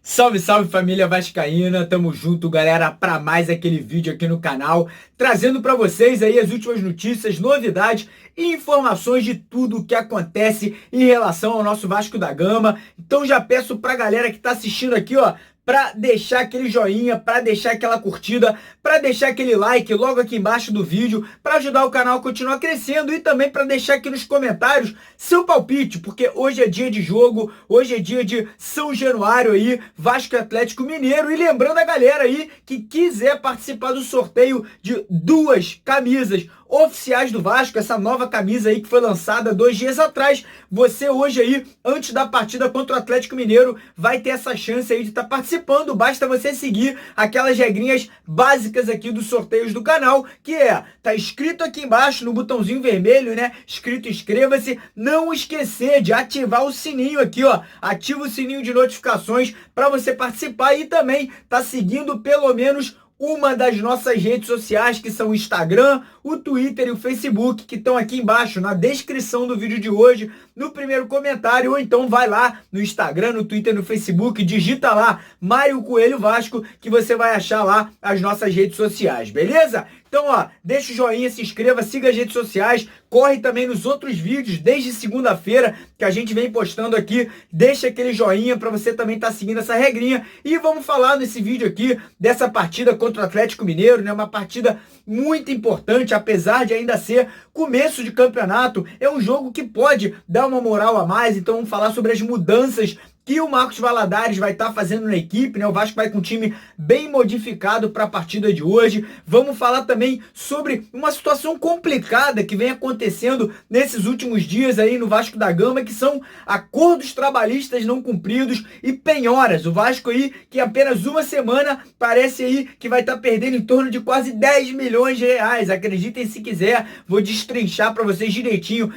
Salve, salve família vascaína, tamo junto galera para mais aquele vídeo aqui no canal, trazendo para vocês aí as últimas notícias, novidades e informações de tudo o que acontece em relação ao nosso Vasco da Gama. Então já peço pra galera que tá assistindo aqui, ó, para deixar aquele joinha, para deixar aquela curtida, para deixar aquele like logo aqui embaixo do vídeo, para ajudar o canal a continuar crescendo e também para deixar aqui nos comentários seu palpite, porque hoje é dia de jogo, hoje é dia de São Januário aí, Vasco e Atlético Mineiro, e lembrando a galera aí que quiser participar do sorteio de 2 camisas oficiais do Vasco, essa nova camisa aí que foi lançada 2 dias atrás, você hoje aí, antes da partida contra o Atlético Mineiro, vai ter essa chance aí de estar participando, basta você seguir aquelas regrinhas básicas aqui dos sorteios do canal, que tá escrito aqui embaixo no botãozinho vermelho, né, escrito inscreva-se, não esquecer de ativar o sininho aqui, ó, ativa o sininho de notificações para você participar e também tá seguindo pelo menos uma das nossas redes sociais, que são o Instagram, o Twitter e o Facebook, que estão aqui embaixo na descrição do vídeo de hoje, no primeiro comentário, ou então vai lá no Instagram, no Twitter, no Facebook, digita lá Mário Coelho Vasco, que você vai achar lá as nossas redes sociais, beleza? Então, ó, deixa o joinha, se inscreva, siga as redes sociais, corre também nos outros vídeos, desde segunda-feira, que a gente vem postando aqui, deixa aquele joinha para você também estar seguindo essa regrinha, e vamos falar nesse vídeo aqui dessa partida contra o Atlético Mineiro, né, uma partida muito importante, apesar de ainda ser começo de campeonato, é um jogo que pode dar uma moral a mais, então vamos falar sobre as mudanças que o Marcos Valadares vai estar fazendo na equipe, né? O Vasco vai com um time bem modificado para a partida de hoje. Vamos falar também sobre uma situação complicada que vem acontecendo nesses últimos dias aí no Vasco da Gama, que são acordos trabalhistas não cumpridos e penhoras. O Vasco aí, que apenas uma semana parece aí que vai estar perdendo em torno de quase 10 milhões de reais. Acreditem se quiser, vou destrinchar para vocês direitinho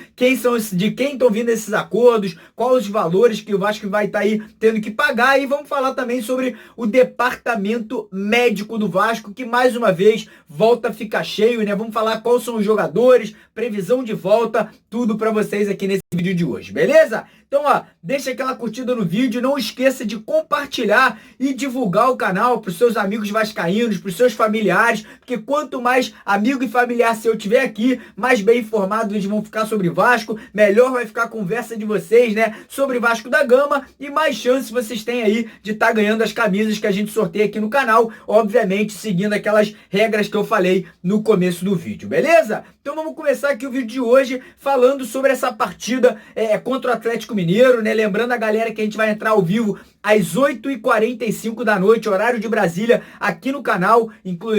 de quem estão vindo esses acordos, quais os valores que o Vasco vai estar aí tendo que pagar, e vamos falar também sobre o departamento médico do Vasco, que mais uma vez volta a ficar cheio, né? Vamos falar quais são os jogadores, previsão de volta, tudo para vocês aqui nesse vídeo de hoje, beleza? Então, ó, deixa aquela curtida no vídeo, não esqueça de compartilhar e divulgar o canal para os seus amigos vascaínos, para os seus familiares, porque quanto mais amigo e familiar seu tiver aqui, mais bem informados eles vão ficar sobre Vasco, melhor vai ficar a conversa de vocês, né, sobre Vasco da Gama, e mais chances vocês têm aí de estar ganhando as camisas que a gente sorteia aqui no canal, obviamente seguindo aquelas regras que eu falei no começo do vídeo, beleza? Então vamos começar aqui o vídeo de hoje falando sobre essa partida contra o Atlético Mineiro, né? Lembrando a galera que a gente vai entrar ao vivo às 8h45 da noite, horário de Brasília, aqui no canal.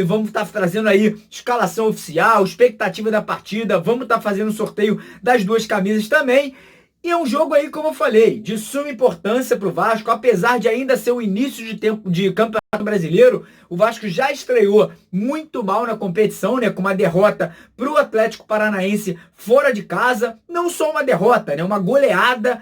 Vamos estar trazendo aí escalação oficial, expectativa da partida, vamos estar fazendo o sorteio das 2 camisas também. E é um jogo aí, como eu falei, de suma importância para o Vasco, apesar de ainda ser o início de tempo de campeonato brasileiro. O Vasco já estreou muito mal na competição, né, com uma derrota para o Atlético Paranaense fora de casa. Não só uma derrota, né, uma goleada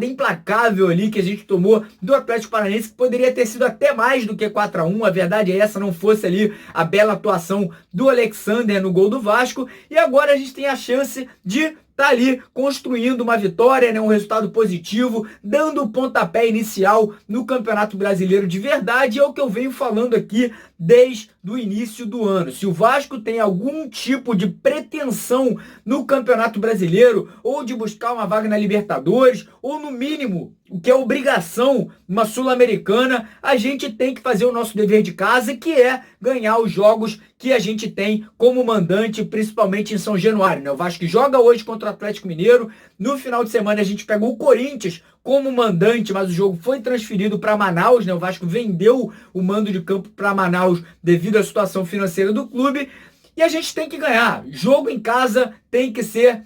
implacável ali que a gente tomou do Atlético Paranaense, que poderia ter sido até mais do que 4-1. A verdade é essa, não fosse ali a bela atuação do Alexander no gol do Vasco. E agora a gente tem a chance de tá ali construindo uma vitória, né, um resultado positivo, dando o pontapé inicial no Campeonato Brasileiro de verdade. É o que eu venho falando aqui desde o início do ano. Se o Vasco tem algum tipo de pretensão no Campeonato Brasileiro, ou de buscar uma vaga na Libertadores, ou no mínimo, o que é obrigação, uma Sul-Americana, a gente tem que fazer o nosso dever de casa, que é ganhar os jogos que a gente tem como mandante, principalmente em São Januário, né? O Vasco joga hoje contra o Atlético Mineiro, no final de semana a gente pegou o Corinthians como mandante, mas o jogo foi transferido para Manaus, né? O Vasco vendeu o mando de campo para Manaus devido à situação financeira do clube, e a gente tem que ganhar. Jogo em casa tem que ser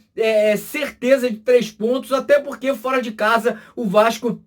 certeza de 3 pontos, até porque fora de casa o Vasco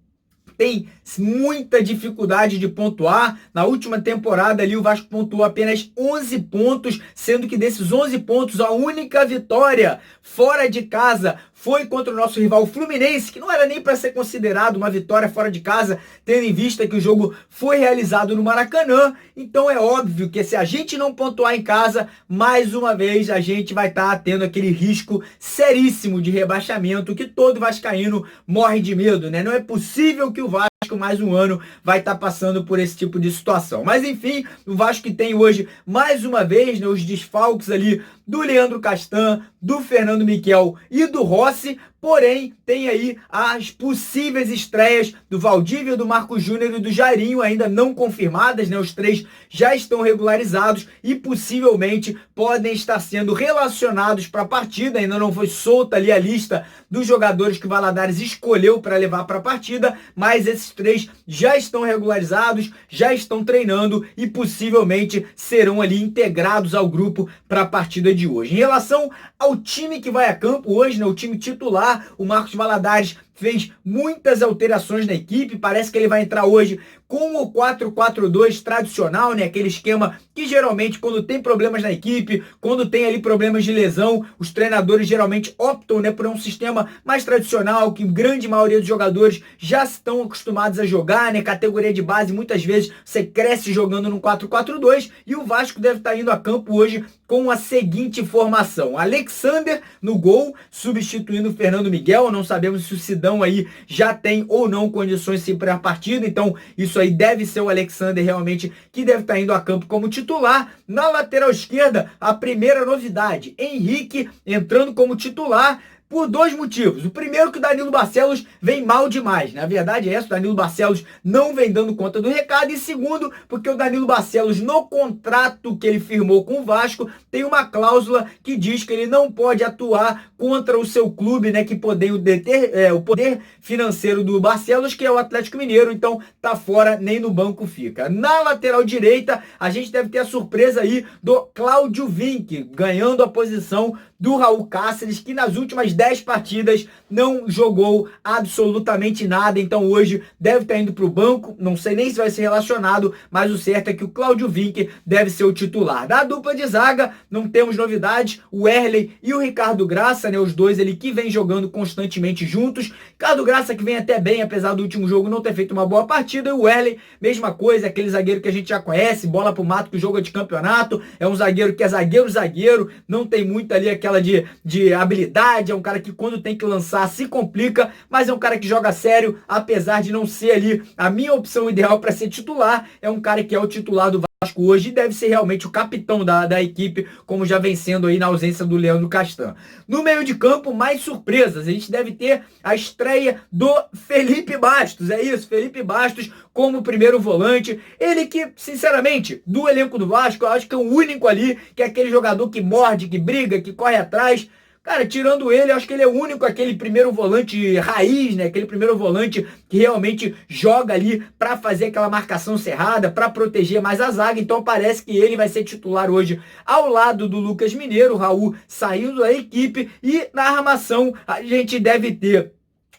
tem muita dificuldade de pontuar. Na última temporada ali o Vasco pontuou apenas 11 pontos, sendo que desses 11 pontos a única vitória fora de casa foi contra o nosso rival Fluminense, que não era nem para ser considerado uma vitória fora de casa, tendo em vista que o jogo foi realizado no Maracanã. Então é óbvio que se a gente não pontuar em casa, mais uma vez a gente vai estar tendo aquele risco seríssimo de rebaixamento que todo vascaíno morre de medo, né? Não é possível que o Vasco mais um ano vai estar passando por esse tipo de situação. Mas enfim, o Vasco que tem hoje, mais uma vez, né, os desfalques ali do Leandro Castan, do Fernando Miquel e do Rossi, porém tem aí as possíveis estreias do Valdívia, do Marco Júnior e do Jairinho, ainda não confirmadas, né? Os três já estão regularizados e possivelmente podem estar sendo relacionados para a partida, ainda não foi solta ali a lista dos jogadores que o Valadares escolheu para levar para a partida, mas esses três já estão regularizados, já estão treinando e possivelmente serão ali integrados ao grupo para a partida de hoje. Em relação ao time que vai a campo hoje, né, o time titular, o Marcos Valadares fez muitas alterações na equipe, parece que ele vai entrar hoje com o 4-4-2 tradicional, né? Aquele esquema que geralmente quando tem problemas na equipe, quando tem ali problemas de lesão, os treinadores geralmente optam, né, por um sistema mais tradicional, que grande maioria dos jogadores já estão acostumados a jogar, né? Categoria de base, muitas vezes você cresce jogando no 4-4-2 e o Vasco deve estar indo a campo hoje com a seguinte formação: Alexander no gol, substituindo o Fernando Miguel. Não sabemos se o Sidão aí já tem ou não condições de para a partida, então isso aí deve ser o Alexander realmente que deve estar indo a campo como titular. Na lateral esquerda, a primeira novidade: Henrique entrando como titular, por dois motivos. O primeiro, que o Danilo Barcelos vem mal demais. Na verdade é essa, o Danilo Barcelos não vem dando conta do recado. E segundo, porque o Danilo Barcelos, no contrato que ele firmou com o Vasco, tem uma cláusula que diz que ele não pode atuar contra o seu clube, né, que poder o poder financeiro do Barcelos, que é o Atlético Mineiro. Então tá fora, nem no banco fica. Na lateral direita, a gente deve ter a surpresa aí do Cláudio Vinck, ganhando a posição do Raul Cáceres, que nas últimas 10 partidas não jogou absolutamente nada, então hoje deve estar indo para o banco. Não sei nem se vai ser relacionado, mas o certo é que o Cláudio Vinck deve ser o titular. Da dupla de zaga, não temos novidades, o Erley e o Ricardo Graça, né, os dois ali que vêm jogando constantemente juntos. Ricardo Graça que vem até bem, apesar do último jogo não ter feito uma boa partida, e o Erley, mesma coisa, aquele zagueiro que a gente já conhece, bola pro mato, que joga de campeonato, é um zagueiro que é zagueiro, não tem muito ali aquela de habilidade, é um cara que quando tem que lançar se complica, mas é um cara que joga sério, apesar de não ser ali a minha opção ideal para ser titular. É um cara que é o titular do Vasco hoje e deve ser realmente o capitão da equipe, como já vem sendo aí na ausência do Leandro Castan. No meio de campo, mais surpresas. A gente deve ter a estreia do Felipe Bastos. É isso, Felipe Bastos como primeiro volante. Ele que, sinceramente, do elenco do Vasco, eu acho que é o único ali, que é aquele jogador que morde, que briga, que corre atrás. Cara, tirando ele, eu acho que ele é o único, aquele primeiro volante raiz, né? Aquele primeiro volante que realmente joga ali para fazer aquela marcação cerrada, para proteger mais a zaga. Então parece que ele vai ser titular hoje ao lado do Lucas Mineiro, o Raul saindo da equipe. E na armação a gente deve ter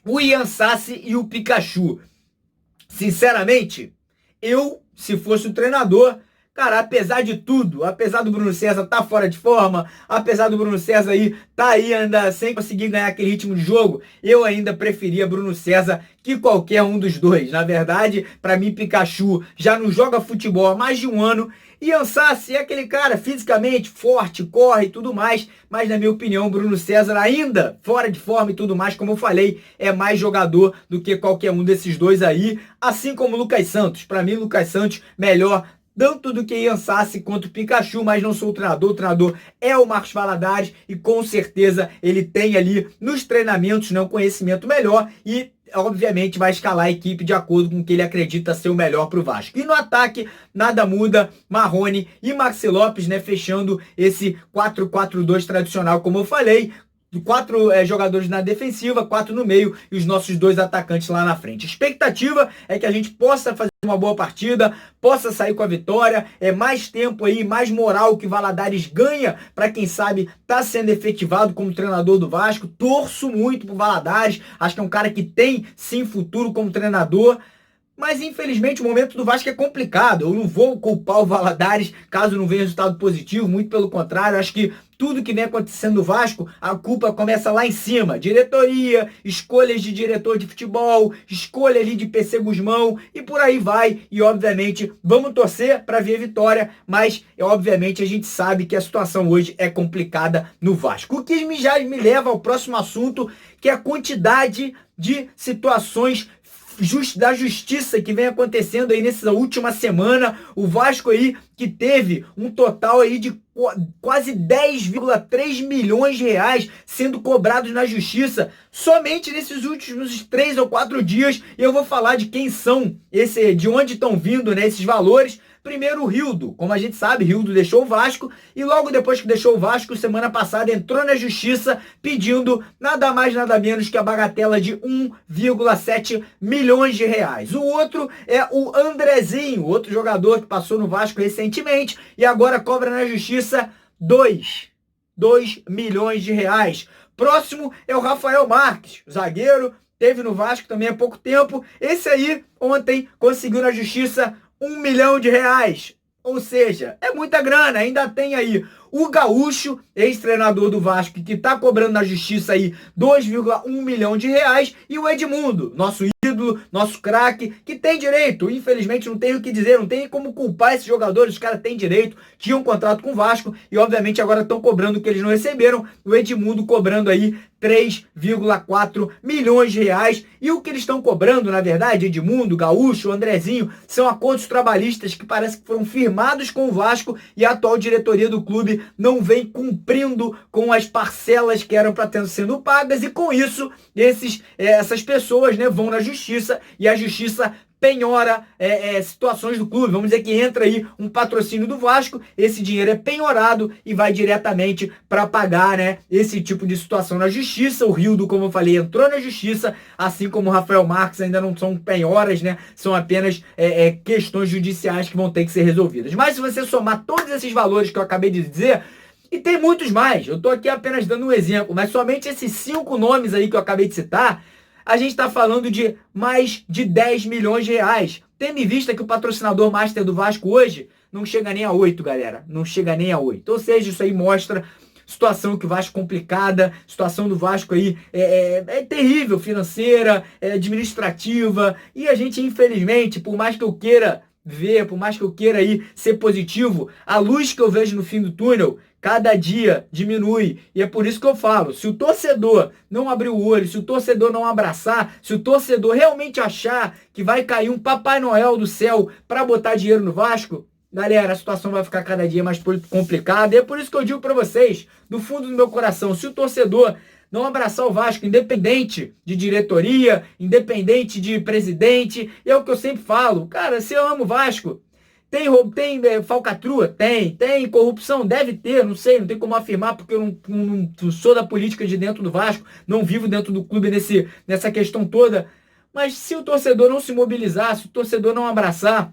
o Ian Sassi e o Pikachu. Sinceramente, eu, se fosse o treinador, cara, apesar de tudo, apesar do Bruno César tá fora de forma, apesar do Bruno César aí tá aí ainda sem conseguir ganhar aquele ritmo de jogo, eu ainda preferia Bruno César que qualquer um dos dois. Na verdade, para mim, Pikachu já não joga futebol há mais de um ano. E Ian Sassi é aquele cara fisicamente forte, corre e tudo mais, mas na minha opinião, Bruno César ainda fora de forma e tudo mais, como eu falei, é mais jogador do que qualquer um desses dois aí, assim como o Lucas Santos. Para mim, Lucas Santos melhor tanto do que Ian Sassi quanto Pikachu, mas não sou o treinador é o Marcos Valadares e com certeza ele tem ali nos treinamentos, né, um conhecimento melhor e obviamente vai escalar a equipe de acordo com o que ele acredita ser o melhor para o Vasco. E no ataque, nada muda, Marrone e Maxi Lopes, né, fechando esse 4-4-2 tradicional, como eu falei. 4 jogadores na defensiva, 4 no meio e os nossos 2 atacantes lá na frente. A expectativa é que a gente possa fazer uma boa partida, possa sair com a vitória, é mais tempo aí, mais moral que Valadares ganha para quem sabe tá sendo efetivado como treinador do Vasco. Torço muito pro Valadares, acho que é um cara que tem sim futuro como treinador. Mas infelizmente o momento do Vasco é complicado. Eu não vou culpar o Valadares caso não venha resultado positivo, muito pelo contrário. Acho que tudo que vem acontecendo no Vasco, a culpa começa lá em cima. Diretoria, escolhas de diretor de futebol, escolha ali de PC Guzmão e por aí vai. E obviamente vamos torcer para ver a vitória, mas obviamente a gente sabe que a situação hoje é complicada no Vasco. O que já me leva ao próximo assunto, que é a quantidade de situações da justiça que vem acontecendo aí nessa última semana. O Vasco aí que teve um total aí de quase 10,3 milhões de reais sendo cobrados na justiça somente nesses últimos 3 ou 4 dias. E eu vou falar de quem são, de onde estão vindo, né, esses valores. Primeiro, o Rildo. Como a gente sabe, Rildo deixou o Vasco e logo depois que deixou o Vasco, semana passada entrou na justiça pedindo nada mais nada menos que a bagatela de 1,7 milhões de reais. O outro é o Andrezinho, outro jogador que passou no Vasco recentemente e agora cobra na justiça 2 milhões de reais. Próximo é o Rafael Marques, zagueiro, teve no Vasco também há pouco tempo. Esse aí ontem conseguiu na justiça 1 milhão de reais, ou seja, é muita grana. Ainda tem aí o Gaúcho, ex-treinador do Vasco, que está cobrando na justiça aí 2,1 milhão de reais, e o Edmundo, nosso ídolo, nosso craque, que tem direito, infelizmente não tem o que dizer, não tem como culpar esses jogadores, os caras têm direito, tinham um contrato com o Vasco, e obviamente agora estão cobrando o que eles não receberam, o Edmundo cobrando aí 3,4 milhões de reais, e o que eles estão cobrando, na verdade, Edmundo, Gaúcho, Andrezinho, são acordos trabalhistas que parece que foram firmados com o Vasco, e a atual diretoria do clube não vem cumprindo com as parcelas que eram para ter sendo pagas, e com isso, essas pessoas, né, vão na justiça, e a justiça penhora situações do clube. Vamos dizer que entra aí um patrocínio do Vasco, esse dinheiro é penhorado e vai diretamente para pagar, né, esse tipo de situação na justiça. O Rildo, como eu falei, entrou na justiça, assim como o Rafael Marques, ainda não são penhoras, né, são apenas questões judiciais que vão ter que ser resolvidas. Mas se você somar todos esses valores que eu acabei de dizer, e tem muitos mais, eu estou aqui apenas dando um exemplo, mas somente esses 5 nomes aí que eu acabei de citar, a gente está falando de mais de 10 milhões de reais. Tendo em vista que o patrocinador master do Vasco hoje não chega nem a 8, galera. Não chega nem a 8. Ou seja, isso aí mostra situação que o Vasco complicada, situação do Vasco aí é terrível, financeira, administrativa. E a gente, infelizmente, por mais que eu queira ver, por mais que eu queira aí ser positivo, a luz que eu vejo no fim do túnel cada dia diminui, e é por isso que eu falo, se o torcedor não abrir o olho, se o torcedor não abraçar, se o torcedor realmente achar que vai cair um Papai Noel do céu para botar dinheiro no Vasco, galera, a situação vai ficar cada dia mais complicada, e é por isso que eu digo para vocês, do fundo do meu coração, se o torcedor não abraçar o Vasco, independente de diretoria, independente de presidente, é o que eu sempre falo, cara, se eu amo o Vasco, tem falcatrua? Tem corrupção? Deve ter, não sei, não tem como afirmar porque eu não sou da política de dentro do Vasco, não vivo dentro do clube nessa questão toda, mas se o torcedor não se mobilizar, se o torcedor não abraçar,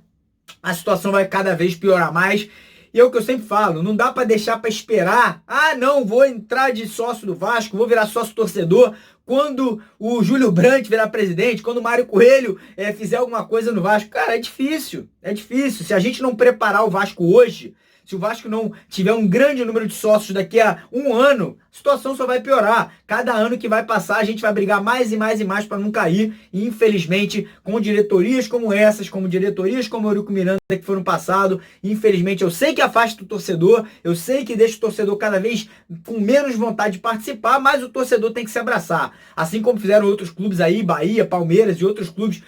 a situação vai cada vez piorar mais. E é o que eu sempre falo, não dá para deixar para esperar, não, vou entrar de sócio do Vasco, vou virar sócio torcedor, quando o Júlio Brandt virar presidente, quando o Mário Coelho fizer alguma coisa no Vasco. Cara, é difícil, se a gente não preparar o Vasco hoje, se o Vasco não tiver um grande número de sócios daqui a um ano, a situação só vai piorar. Cada ano que vai passar, a gente vai brigar mais e mais e mais para não cair. E, infelizmente, com diretorias como essas, como diretorias como o Eurico Miranda, que foram passado, infelizmente, eu sei que afasta o torcedor, eu sei que deixa o torcedor cada vez com menos vontade de participar, mas o torcedor tem que se abraçar. Assim como fizeram outros clubes aí, Bahia, Palmeiras e outros clubes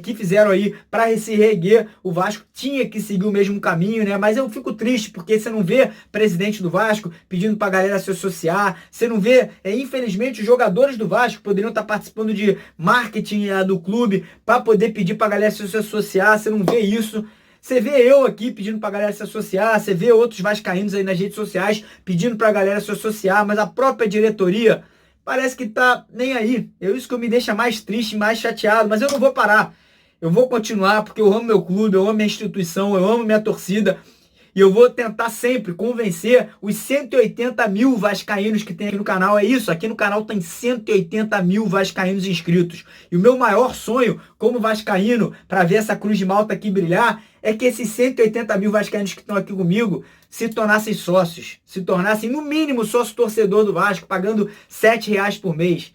que fizeram aí para se reerguer, o Vasco tinha que seguir o mesmo caminho, né? Mas eu fico triste, porque você não vê presidente do Vasco pedindo pra galera se associar, você não vê, infelizmente, os jogadores do Vasco poderiam estar participando de marketing do clube para poder pedir pra galera se associar, você não vê isso. Você vê eu aqui pedindo pra galera se associar, você vê outros vascaínos aí nas redes sociais pedindo pra galera se associar, mas a própria diretoria parece que tá nem aí. Isso que me deixa mais triste, mais chateado, mas eu não vou parar. Eu vou continuar porque eu amo meu clube, eu amo minha instituição, eu amo minha torcida. E eu vou tentar sempre convencer os 180 mil vascaínos que tem aqui no canal. É isso, aqui no canal tem 180 mil vascaínos inscritos. E o meu maior sonho como vascaíno, para ver essa cruz de Malta aqui brilhar, é que esses 180 mil vascaínos que estão aqui comigo se tornassem sócios. Se tornassem, no mínimo, sócio torcedor do Vasco, pagando R$7 por mês.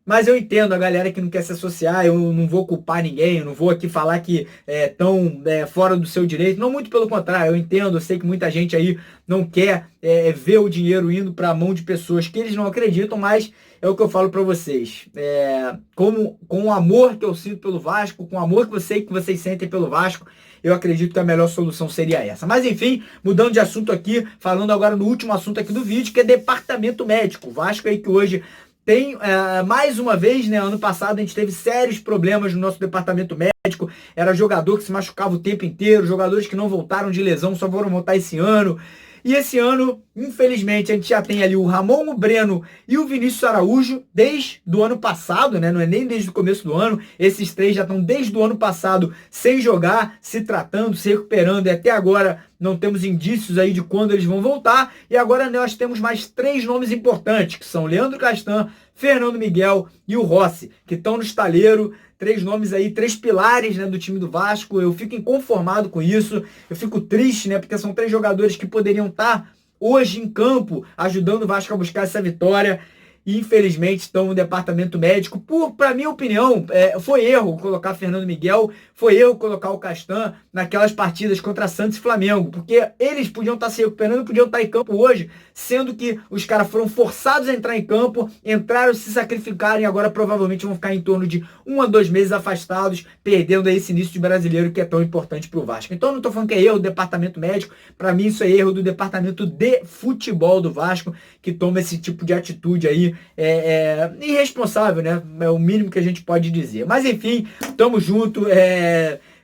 Mas eu entendo a galera que não quer se associar, eu não vou culpar ninguém, eu não vou aqui falar que estão fora do seu direito. Não, muito pelo contrário, eu entendo, eu sei que muita gente aí não quer ver o dinheiro indo para a mão de pessoas que eles não acreditam, mas é o que eu falo para vocês. Com o amor que eu sinto pelo Vasco, com o amor que eu sei que vocês sentem pelo Vasco, eu acredito que a melhor solução seria essa. Mas enfim, mudando de assunto aqui, falando agora no último assunto aqui do vídeo, que é departamento médico. O Vasco aí que hoje tem, mais uma vez, né, ano passado a gente teve sérios problemas no nosso departamento médico, era jogador que se machucava o tempo inteiro, jogadores que não voltaram de lesão, só foram voltar esse ano. E esse ano, infelizmente, a gente já tem ali o Ramon, o Breno e o Vinícius Araújo desde o ano passado, né? Não é nem desde o começo do ano. Esses três já estão desde o ano passado sem jogar, se tratando, se recuperando. E até agora não temos indícios aí de quando eles vão voltar. E agora nós temos mais três nomes importantes, que são Leandro Castan, Fernando Miguel e o Rossi, que estão no estaleiro. Três nomes aí, três pilares, né, do time do Vasco. Eu fico inconformado com isso, eu fico triste, né, porque são três jogadores que poderiam estar hoje em campo ajudando o Vasco a buscar essa vitória. E infelizmente estão no departamento médico. Para minha opinião, foi erro colocar Fernando Miguel, foi erro colocar o Castan naquelas partidas contra Santos e Flamengo, porque eles podiam estar se recuperando, podiam estar em campo hoje, sendo que os caras foram forçados a entrar em campo, entraram, se sacrificaram e agora provavelmente vão ficar em torno de 1 a 2 meses afastados, perdendo aí esse início de brasileiro que é tão importante para o Vasco. Então não estou falando que é erro do departamento médico, para mim isso é erro do departamento de futebol do Vasco, que toma esse tipo de atitude aí, irresponsável, né? É o mínimo que a gente pode dizer. Mas enfim, tamo junto.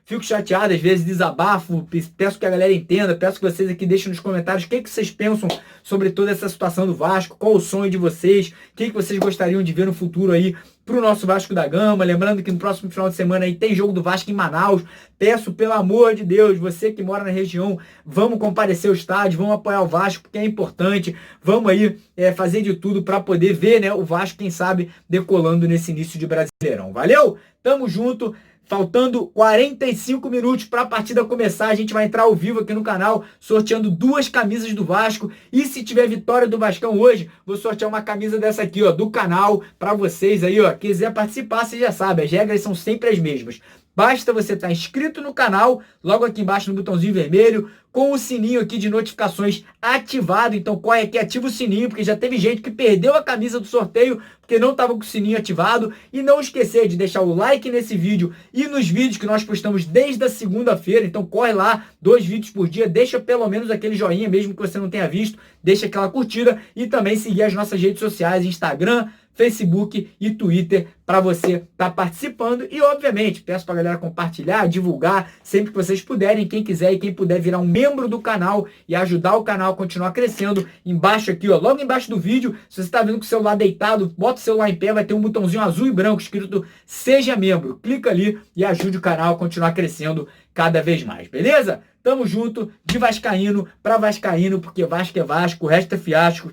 Fico chateado, às vezes desabafo, peço que a galera entenda, peço que vocês aqui deixem nos comentários o que vocês pensam sobre toda essa situação do Vasco, qual o sonho de vocês, o que vocês gostariam de ver no futuro aí pro nosso Vasco da Gama. Lembrando que no próximo final de semana aí tem jogo do Vasco em Manaus. Peço, pelo amor de Deus, você que mora na região, vamos comparecer ao estádio, vamos apoiar o Vasco, porque é importante. Vamos aí fazer de tudo para poder ver, né, o Vasco, quem sabe, decolando nesse início de Brasileirão. Valeu? Tamo junto. Faltando 45 minutos para a partida começar, a gente vai entrar ao vivo aqui no canal, sorteando 2 camisas do Vasco. E se tiver vitória do Vascão hoje, vou sortear uma camisa dessa aqui, ó, do canal, para vocês aí, ó. Quiser participar, você já sabe, as regras são sempre as mesmas. Basta você estar inscrito no canal, logo aqui embaixo no botãozinho vermelho, com o sininho aqui de notificações ativado. Então corre aqui, ativa o sininho, porque já teve gente que perdeu a camisa do sorteio porque não estava com o sininho ativado. E não esquecer de deixar o like nesse vídeo e nos vídeos que nós postamos desde a segunda-feira. Então corre lá, 2 vídeos por dia, deixa pelo menos aquele joinha, mesmo que você não tenha visto, deixa aquela curtida e também seguir as nossas redes sociais, Instagram, Facebook e Twitter, para você estar participando. E obviamente peço para a galera compartilhar, divulgar sempre que vocês puderem, quem quiser e quem puder virar um membro do canal e ajudar o canal a continuar crescendo. Embaixo aqui, ó, logo embaixo do vídeo, se você está vendo com o celular deitado, bota o celular em pé, vai ter um botãozinho azul e branco escrito Seja Membro. Clica ali e ajude o canal a continuar crescendo cada vez mais, beleza? Tamo junto, de vascaíno para vascaíno, porque Vasco é Vasco, o resto é fiasco.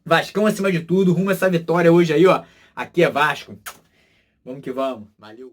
Vascão acima de tudo, rumo a essa vitória hoje aí, ó. Aqui é Vasco. Vamos que vamos. Valeu.